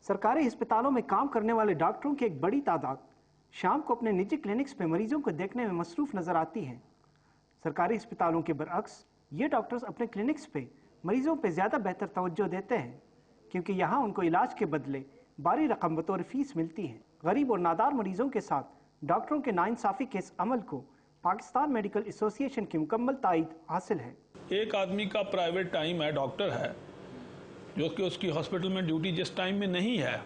सरकारी अस्पतालों में काम करने वाले डॉक्टरों की एक बड़ी तादाद शाम को अपने निजी क्लिनिक्स पे मरीजों को देखने में मसरूफ नजर आती है। सरकारी अस्पतालों के बरअक्स ये डॉक्टर्स अपने क्लिनिक्स पे मरीजों पे ज़्यादा बेहतर तवज्जो देते हैं, क्योंकि यहाँ उनको इलाज के बदले भारी रकम बतौर फीस मिलती है। गरीब और नादार मरीजों के साथ डॉक्टरों के नाइंसाफ़ी के इस अमल को पाकिस्तान मेडिकल एसोसिएशन की मुकम्मल तायद हासिल है। एक आदमी का प्राइवेट टाइम है, डॉक्टर है, जो कि उसकी हॉस्पिटल में ड्यूटी जिस टाइम में नहीं है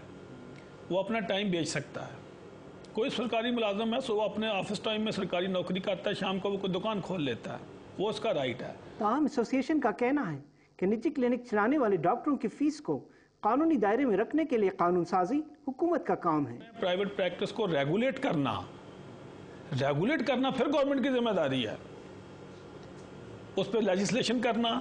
वो अपना टाइम बेच सकता है। कोई सरकारी मुलाजम है सो वो अपने ऑफिस टाइम में सरकारी नौकरी करता है, शाम को वो कोई दुकान खोल लेता है, वो उसका राइट है। ताहम एसोसिएशन का कहना है कि निजी क्लिनिक चलाने वाले डॉक्टरों की फीस को कानूनी दायरे में रखने के लिए कानून साजी हुकूमत का काम है। प्राइवेट प्रैक्टिस को रेगुलेट करना फिर गवर्नमेंट की जिम्मेदारी है। उस पर लेजिस्लेशन करना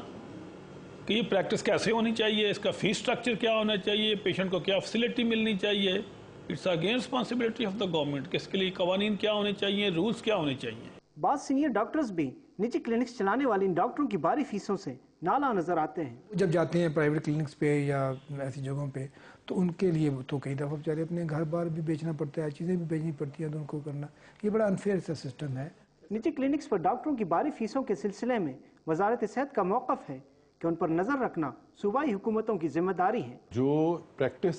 कि ये प्रैक्टिस कैसे होनी चाहिए, इसका फीस स्ट्रक्चर क्या होना चाहिए, पेशेंट को क्या फैसिलिटी मिलनी चाहिए। It's again responsibility of the government कि इसके लिए कवानीन क्या होने चाहिए, रूल्स क्या होने चाहिए। बाद सीनियर डॉक्टर्स भी निजी क्लिनिक्स चलाने वाले इन डॉक्टरों की भारी फीसों से नाला नजर आते हैं। जब जाते हैं प्राइवेट क्लिनिक्स पे या ऐसी जगहों पे तो उनके लिए तो कई दफ़ा बेचारे अपने घर बार भी बेचना पड़ता है, चीज़ें भी बेचनी पड़ती हैं, तो उनको करना ये बड़ा अनफेयर सा सिस्टम है। निजी क्लिनिक्स पर डॉक्टरों की भारी फीसों के सिलसिले में वजारत सेहत का मौक़िफ़ है कि उन पर नज़र रखना सूबाई हुकूमतों की जिम्मेदारी है। जो प्रैक्टिस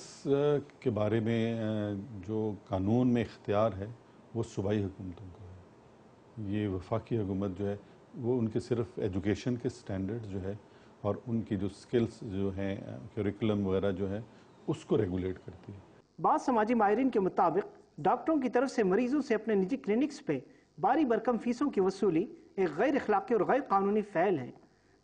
के बारे में जो कानून में इख्तियार है वो सूबाई हुकूमतों का है। ये वफाकी हुकूमत जो है वो उनके सिर्फ एजुकेशन के स्टैंडर्ड जो है और उनकी जो स्किल्स जो हैं करिकुलम वगैरह जो है उसको रेगुलेट करती है। बाद समाजी माहिरीन के मुताबिक डॉक्टरों की तरफ से मरीजों से अपने निजी क्लिनिक्स पे भारी भरकम फीसों की वसूली एक गैर अखलाकी और गैर कानूनी फ़ैल है,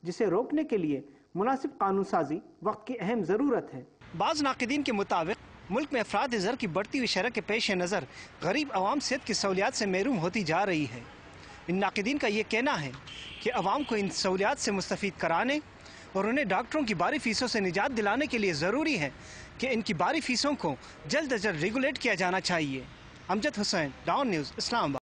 जिसे रोकने के लिए मुनासिब कानून साजी वक्त की अहम ज़रूरत है। बाज़ नाक़िदीन के मुताबिक मुल्क में अफराद ज़र की बढ़ती हुई शरह के पेश नज़र गरीब आवाम सेहत की सहूलियात से महरूम होती जा रही है। इन नाक़िदीन का ये कहना है कि आवाम को इन सहूलियात से मुस्तफ़ीद कराने और उन्हें डॉक्टरों की भारी फीसों से निजात दिलाने के लिए ज़रूरी है कि इनकी भारी फीसों को जल्द अज जल्द रेगुलेट किया जाना चाहिए। Amjad Hussain, down news, Islamabad.